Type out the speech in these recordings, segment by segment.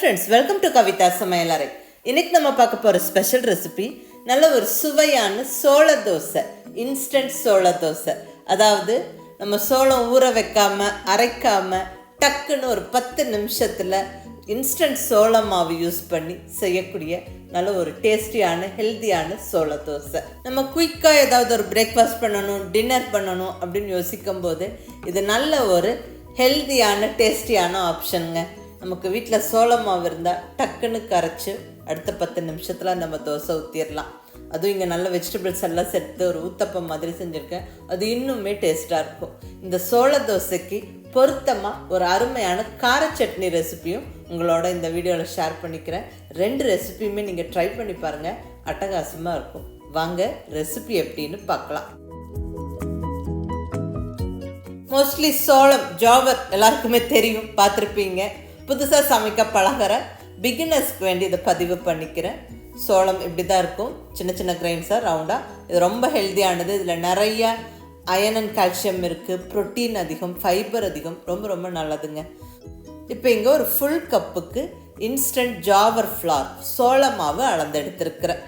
friends, welcome to Kavithasamayalarai. இன்னைக்கு நம்ம பார்க்க போற ஸ்பெஷல் ரெசிபி நல்ல ஒரு சுவையான சோள தோசை, இன்ஸ்டன்ட் சோள தோசை. அதாவது நம்ம சோளம் ஊற வைக்காம அரைக்காம டக்குன்னு ஒரு 10 நிமிஷத்துல இன்ஸ்டன்ட் சோள மாவு யூஸ் பண்ணி செய்யக்கூடிய நல்ல ஒரு டேஸ்டியான ஹெல்த்தியான சோள தோசை. நம்ம குயிக்காக ஏதாவது ஒரு பிரேக்ஃபாஸ்ட் பண்ணணும், டின்னர் பண்ணணும் அப்படின்னு யோசிக்கும் போது இது நல்ல ஒரு ஹெல்த்தியான டேஸ்டியான ஆப்ஷனுங்க. நமக்கு வீட்டில் சோள மாவு இருந்தால் டக்குன்னு கரைச்சி அடுத்த 10 நிமிஷத்தில் நம்ம தோசை ஊற்றிடலாம். அதுவும் இங்கே நல்ல வெஜிடபிள்ஸ் எல்லாம் சேர்த்து ஒரு ஊத்தப்பம் மாதிரி செஞ்சுருக்கேன். அது இன்னுமே டேஸ்ட்டாக இருக்கும். இந்த சோள தோசைக்கு பொருத்தமாக ஒரு அருமையான கார சட்னி ரெசிபியும் உங்களோட இந்த வீடியோவில் ஷேர் பண்ணிக்கிறேன். 2 ரெசிபியுமே நீங்கள் ட்ரை பண்ணி பாருங்கள், அட்டகாசமாக இருக்கும். வாங்க ரெசிபி எப்படின்னு பார்க்கலாம். மோஸ்ட்லி சோளம் ஜோவர் எல்லாருக்குமே தெரியும், பார்த்துருப்பீங்க. புதுசாக சமைக்க பழகிற பிகினர்ஸ்க்கு வேண்டி இதை பதிவு பண்ணிக்கிறேன். சோளம் இப்படி தான் இருக்கும், சின்ன சின்ன கிரைன்ஸாக ரவுண்டாக. இது ரொம்ப ஹெல்த்தியானது. இதில் நிறைய அயன் அண்ட் கால்சியம் இருக்குது, ப்ரோட்டீன் அதிகம், ஃபைபர் அதிகம், ரொம்ப ரொம்ப நல்லதுங்க. இப்போ இங்கே ஒரு ஃபுல் கப்புக்கு இன்ஸ்டன்ட் ஜாவர் ஃப்ளார் சோள மாவு அளந்து எடுத்துருக்கிறேன்.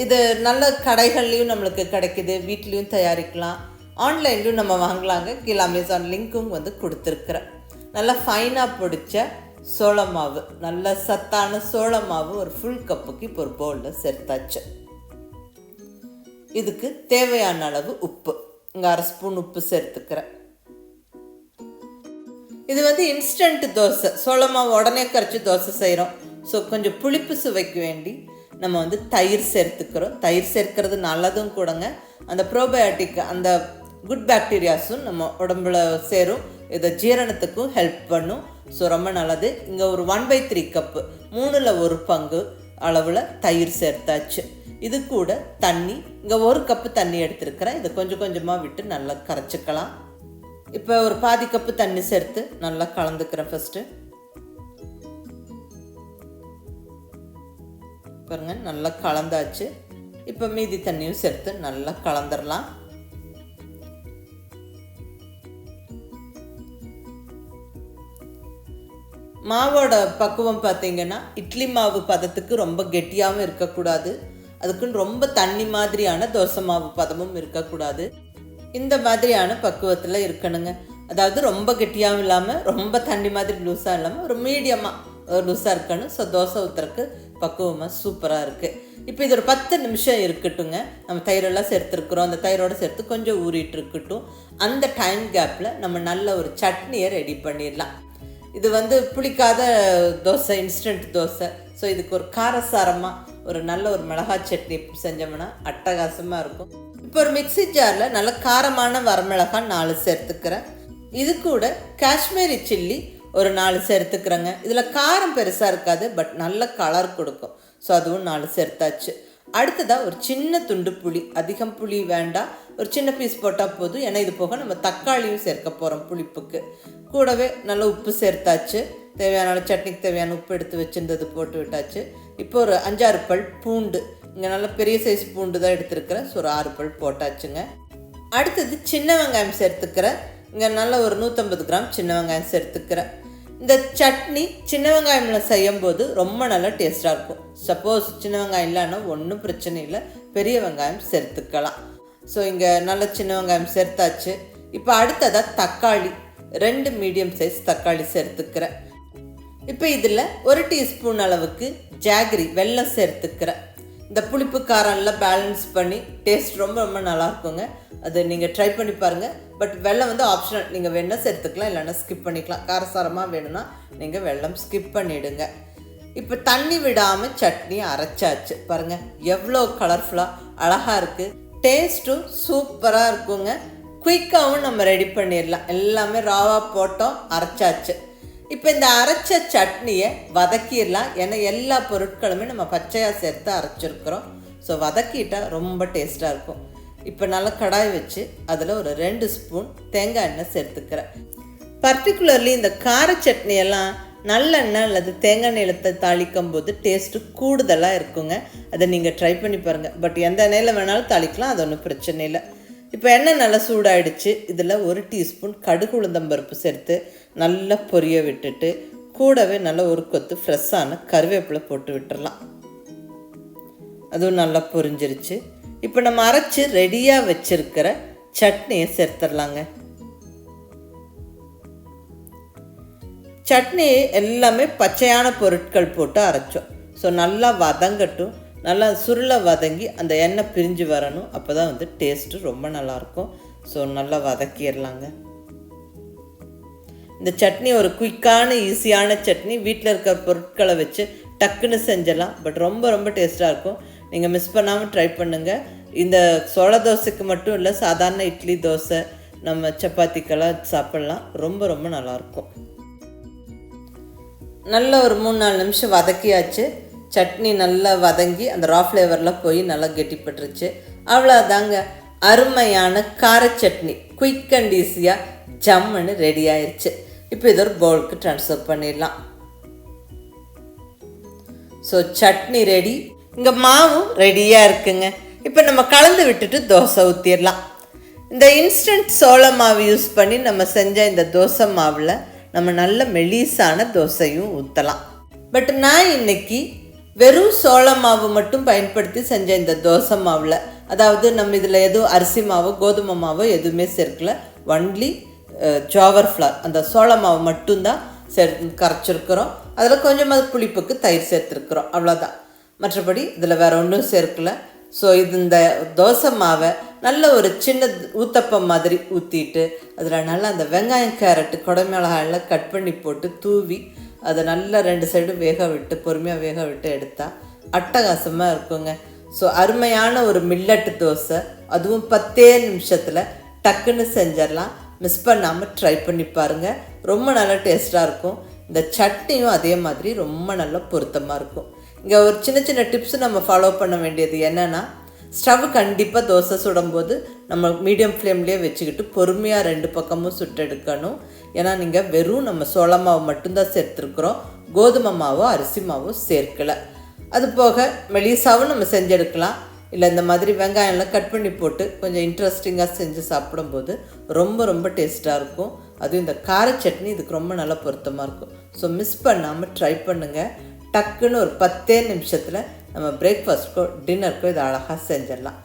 இது நல்ல கடைகள்லேயும் நம்மளுக்கு கிடைக்கிது, வீட்லேயும் தயாரிக்கலாம், ஆன்லைன்லையும் நம்ம வாங்கலாங்க. கீழே அமேசான் லிங்க்கும் கொடுத்துருக்குறேன். நல்லா ஃபைனாக பிடிச்ச சோள மாவு, நல்ல சத்தான சோள மாவு ஒரு ஃபுல் கப்புக்கு இப்போ ஒரு பவுலில் சேர்த்தாச்சு. இதுக்கு தேவையான அளவு உப்பு, இங்கே 1/2 ஸ்பூன் உப்பு சேர்த்துக்கிறேன். இது இன்ஸ்டன்ட் தோசை, சோள மாவு உடனே கரைச்சி தோசை செய்கிறோம். ஸோ கொஞ்சம் புளிப்பு சுவைக்கு வேண்டி நம்ம தயிர் சேர்த்துக்கிறோம். தயிர் சேர்க்கிறது நல்லதும் கூடங்க. அந்த ப்ரோபயோட்டிக், அந்த குட் பாக்டீரியாஸும் நம்ம உடம்புல சேரும். இதை ஜீரணத்துக்கும் ஹெல்ப் பண்ணும். ஸோ ரொம்ப நல்லது. இங்கே ஒரு 1/3 கப்பு, 3ல் 1 பங்கு அளவில் தயிர் சேர்த்தாச்சு. இது கூட தண்ணி, இங்கே 1 கப்பு தண்ணி எடுத்துருக்கிறேன். இதை கொஞ்சம் கொஞ்சமாக விட்டு நல்லா கரைச்சிக்கலாம். இப்போ ஒரு பாதி கப்பு தண்ணி சேர்த்து நல்லா கலந்துக்கிறேன். ஃபஸ்ட்டு பாருங்க, நல்லா கலந்தாச்சு. இப்போ மீதி தண்ணியும் சேர்த்து நல்லா கலந்துடலாம். மாவோட பக்குவம் பார்த்தீங்கன்னா இட்லி மாவு பதத்துக்கு ரொம்ப கெட்டியாகவும் இருக்கக்கூடாது, அதுக்குன்னு ரொம்ப தண்ணி மாதிரியான தோசை மாவு பதமும் இருக்கக்கூடாது. இந்த மாதிரியான பக்குவத்தில் இருக்கணுங்க. அதாவது ரொம்ப கெட்டியாகவும் இல்லாமல் ரொம்ப தண்ணி மாதிரி லூஸாக இல்லாமல் ஒரு மீடியமாக லூஸாக இருக்கணும். ஸோ தோசை ஊற்றுறக்கு பக்குவமாக சூப்பராக இருக்குது. இப்போ இது ஒரு 10 நிமிஷம் இருக்கட்டுங்க. நம்ம தயிரெல்லாம் சேர்த்துருக்குறோம், அந்த தயிரோடு சேர்த்து கொஞ்சம் ஊறிட்டு இருக்கட்டும். அந்த டைம் கேப்பில் நம்ம நல்ல ஒரு சட்னியை ரெடி பண்ணிடலாம். இது புளிக்காத தோசை, இன்ஸ்டன்ட் தோசை. ஸோ இதுக்கு ஒரு காரசாரமாக ஒரு நல்ல ஒரு மிளகாய் சட்னி செஞ்சோம்னா அட்டகாசமாக இருக்கும். இப்போ ஒரு மிக்ஸி ஜாரில் நல்ல காரமான வரமிளகாய் 4 சேர்த்துக்கிறேன். இது கூட காஷ்மீரி சில்லி ஒரு 4 சேர்த்துக்கிறேங்க. இதில் காரம் பெருசாக இருக்காது, பட் நல்ல கலர் கொடுக்கும். ஸோ அதுவும் 4 சேர்த்தாச்சு. அடுத்ததாக ஒரு சின்ன துண்டு புளி, அதிகம் புளி வேண்டாம், ஒரு சின்ன பீஸ் போட்டால் போதும். ஏன்னா இது போக நம்ம தக்காளியும் சேர்க்க போகிறோம் புளிப்புக்கு. கூடவே நல்ல உப்பு சேர்த்தாச்சு. தேவையான சட்னிக்கு தேவையான உப்பு எடுத்து வச்சுருந்தது போட்டு விட்டாச்சு. இப்போ ஒரு 5-6 பல் பூண்டு, இங்கே நல்ல பெரிய சைஸ் பூண்டு தான் எடுத்துருக்கிறேன். ஸோ ஒரு 6 பல் போட்டாச்சுங்க. அடுத்தது சின்ன வெங்காயம் சேர்த்துக்கிறேன். இங்கே நல்ல ஒரு 150 கிராம் சின்ன வெங்காயம் சேர்த்துக்கிறேன். இந்த சட்னி சின்ன வெங்காயமில் செய்யும்போது ரொம்ப நல்லா டேஸ்ட்டாக இருக்கும். சப்போஸ் சின்ன வெங்காயம் இல்லைன்னா ஒன்றும் பிரச்சனை இல்லை, பெரிய வெங்காயம் சேர்த்துக்கலாம். ஸோ இங்கே நல்ல சின்ன வெங்காயம் சேர்த்தாச்சு. இப்போ அடுத்ததாக தக்காளி, 2 மீடியம் சைஸ் தக்காளி சேர்த்துக்கிறேன். இப்போ இதில் 1 டீஸ்பூன் அளவுக்கு ஜாகரி வெல்லம் சேர்த்துக்கிறேன். இந்த புளிப்பு காரம் எல்லாம் பேலன்ஸ் பண்ணி டேஸ்ட் ரொம்ப ரொம்ப நல்லாயிருக்குங்க. அது நீங்கள் ட்ரை பண்ணி பாருங்கள். பட் வெல்லம் ஆப்ஷனல், நீங்கள் வேணால் சேர்த்துக்கலாம், இல்லைன்னா ஸ்கிப் பண்ணிக்கலாம். காரசாரமாக வேணும்னா நீங்கள் வெல்லம் ஸ்கிப் பண்ணிவிடுங்க. இப்போ தண்ணி விடாமல் சட்னி அரைச்சாச்சு. பாருங்கள் எவ்வளோ கலர்ஃபுல்லாக அழகாக இருக்குது. டேஸ்ட்டும் சூப்பராக இருக்குங்க. குயிக்காகவும் நம்ம ரெடி பண்ணிடலாம். எல்லாமே ராவாக போட்டோம், அரைச்சாச்சு. இப்போ இந்த அரைச்ச சட்னியை வதக்கிடலாம். ஏன்னா எல்லா பொருட்களுமே நம்ம பச்சையாக சேர்த்து அரைச்சிருக்கிறோம். ஸோ வதக்கிட்டால் ரொம்ப டேஸ்ட்டாக இருக்கும். இப்போ நல்லா கடாய் வச்சு அதில் ஒரு 2 ஸ்பூன் தேங்காய் எண்ணெய் சேர்த்துக்கிறேன். பர்டிகுலர்லி இந்த கார சட்னியெல்லாம் நல்லெண்ணெய் அல்லது தேங்காய் எண்ணெயில் தாளிக்கும் போது டேஸ்ட்டு கூடுதலாக இருக்குங்க. அதை நீங்கள் ட்ரை பண்ணி பாருங்கள். பட் எந்த எண்ணெயில் வேணாலும் தாளிக்கலாம், அது ஒன்றும் பிரச்சனை இல்லை. இப்போ எண்ணெய் நல்லா சூடாகிடுச்சு. இதில் 1 டீஸ்பூன் கடுகு உளுந்தம்பருப்பு சேர்த்து நல்லா பொரிய விட்டுட்டு கூடவே நல்லா ஒரு கொத்து ஃப்ரெஷ்ஷான கருவேப்பிலை போட்டு விட்டுடலாம். அதுவும் நல்லா பொரிஞ்சிருச்சு. இப்போ நம்ம அரைச்சி ரெடியாக வச்சுருக்கிற சட்னியை சேர்த்துடலாங்க. சட்னி எல்லாமே பச்சையான பொருட்கள் போட்டு அரைச்சோம். ஸோ நல்லா வதங்கட்டும், நல்லா சுருளை வதங்கி அந்த எண்ணெய் பிரிஞ்சு வரணும். அப்போ தான் வந்து டேஸ்ட்டு ரொம்ப நல்லாயிருக்கும். ஸோ நல்லா வதக்கிடலாங்க. இந்த சட்னி ஒரு குயிக்கான ஈஸியான சட்னி. வீட்டில் இருக்கிற பொருட்களை வச்சு டக்குன்னு செஞ்சிடலாம். பட் ரொம்ப ரொம்ப டேஸ்ட்டாக இருக்கும். நீங்கள் மிஸ் பண்ணாமல் ட்ரை பண்ணுங்கள். இந்த சோள தோசைக்கு மட்டும் இல்லை, சாதாரண இட்லி தோசை நம்ம சப்பாத்திக்கெல்லாம் சாப்பிட்லாம். ரொம்ப ரொம்ப நல்லாயிருக்கும். நல்லா ஒரு 3-4 நிமிஷம் வதக்கியாச்சு. சட்னி நல்லா வதங்கி அந்த ரா ஃப்ளேவரில் போய் நல்லா கெட்டிப்பட்டுருச்சு. அவ்வளோதாங்க, அருமையான கார சட்னி குயிக் அண்ட் ஈஸியாக ஜம்முன்னு ரெடி ஆயிடுச்சு. இப்போ இதை ஒரு பவுலுக்கு ட்ரான்ஸ்ஃபர் பண்ணிடலாம். So chutney ready. இங்கே மாவும் ரெடியாக இருக்குங்க. இப்போ நம்ம கலந்து விட்டுட்டு தோசை ஊற்றிடலாம். இந்த இன்ஸ்டன்ட் சோள மாவு யூஸ் பண்ணி நம்ம செஞ்ச இந்த தோசை மாவில் நம்ம நல்ல மெலிசான தோசையும் ஊற்றலாம். பட் நான் இன்னைக்கு வெறும் சோள மாவு மட்டும் பயன்படுத்தி செஞ்ச இந்த தோசை மாவில், அதாவது நம்ம இதில் எதுவும் அரிசி மாவோ கோதுமை மாவோ எதுவுமே சேர்க்கல. ஒன்லி ஜோவர் ஃப்ளார், அந்த சோள மாவு மட்டும்தான் கரைச்சிருக்கிறோம். அதில் கொஞ்சமாக புளிப்புக்கு தயிர் சேர்த்துருக்குறோம், அவ்வளோதான். மற்றபடி இதில் வேறு ஒன்றும் சேர்க்கலை. ஸோ இந்த தோசை மாவை நல்ல ஒரு சின்ன ஊத்தப்பம் மாதிரி ஊற்றிட்டு அதில் நல்லா அந்த வெங்காயம் கேரட்டு குடமிளகாயெல்லாம் கட் பண்ணி போட்டு தூவி அதை நல்லா 2 சைடும் வேக விட்டு பொறுமையாக வேக விட்டு எடுத்தால் அட்டகாசமாக இருக்குங்க. ஸோ அருமையான ஒரு மில்லட் தோசை, அதுவும் 10 நிமிஷத்தில் டக்குன்னு செஞ்சிடலாம். மிஸ் பண்ணாமல் ட்ரை பண்ணி பாருங்கள். ரொம்ப நல்லா டேஸ்ட்டாக இருக்கும். இந்த சட்னியும் அதே மாதிரி ரொம்ப நல்லா பொருத்தமாக இருக்கும். இங்கே ஒரு சின்ன சின்ன டிப்ஸ் நம்ம ஃபாலோ பண்ண வேண்டியது என்னென்னா, ஸ்டவ் கண்டிப்பாக தோசை சுடும்போது நம்ம மீடியம் ஃப்ளேம்லேயே வச்சுக்கிட்டு பொறுமையாக 2 பக்கமும் சுட்டெடுக்கணும். ஏன்னா நீங்கள் வெறும் நம்ம சோள மாவு மட்டும்தான் சேர்த்துருக்குறோம், கோதுமை மாவோ அரிசி மாவோ சேர்க்கலை. அது போக மெலிசாவும் நம்ம செஞ்செடுக்கலாம். இல்லை இந்த மாதிரி வெங்காயம்லாம் கட் பண்ணி போட்டு கொஞ்சம் இன்ட்ரெஸ்டிங்காக செஞ்சு சாப்பிடும்போது ரொம்ப ரொம்ப டேஸ்ட்டாக இருக்கும். அதுவும் இந்த கார சட்னி இதுக்கு ரொம்ப நல்லா பொருத்தமாக இருக்கும். ஸோ மிஸ் பண்ணாமல் ட்ரை பண்ணுங்கள். டக்குன்னு ஒரு 10 நிமிஷத்தில் நம்ம பிரேக்ஃபாஸ்ட்க்கோ டின்னருக்கோ இதை அழகாக செஞ்சிடலாம்.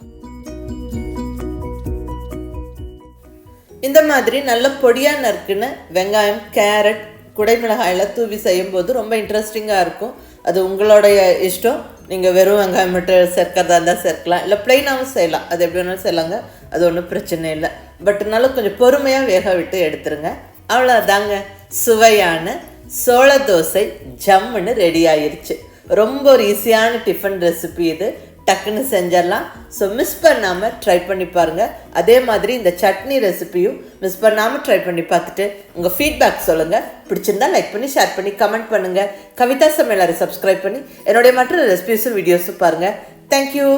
இந்த மாதிரி நல்ல பொடியாக நறுக்குன்னு வெங்காயம் கேரட் குடைமிளகாயெல்லாம் தூவி செய்யும்போது ரொம்ப இன்ட்ரெஸ்டிங்காக இருக்கும். அது உங்களுடைய இஷ்டம். நீங்கள் வெறும் வெங்காயம் மட்டும் சேர்க்கிறதா இருந்தால் சேர்க்கலாம், இல்லை ப்ளைனாகவும் செய்யலாம். அது எப்படி வேணாலும் செய்யலாங்க, அது ஒன்றும் பிரச்சனை இல்லை. பட் நல்லா கொஞ்சம் பொறுமையாக வேக விட்டு எடுத்துருங்க. அவ்வளோதாங்க, சுவையான சோள தோசை ஜம்முன்னு ரெடி ஆயிடுச்சு. ரொம்ப ஒரு ஈஸியான டிஃபன் ரெசிபி இது. டக்குன்னு செஞ்சிடலாம். ஸோ மிஸ் பண்ணாமல் ட்ரை பண்ணி பாருங்கள். அதே மாதிரி இந்த சட்னி ரெசிபியும் மிஸ் பண்ணாமல் ட்ரை பண்ணி பார்த்துட்டு உங்கள் ஃபீட்பேக் சொல்லுங்கள். பிடிச்சிருந்தால் லைக் பண்ணி ஷேர் பண்ணி கமெண்ட் பண்ணுங்கள். கவிதா சமையலாரை சப்ஸ்கிரைப் பண்ணி என்னுடைய மற்ற ரெசிபிஸும் வீடியோஸும் பாருங்கள். தேங்க்யூ.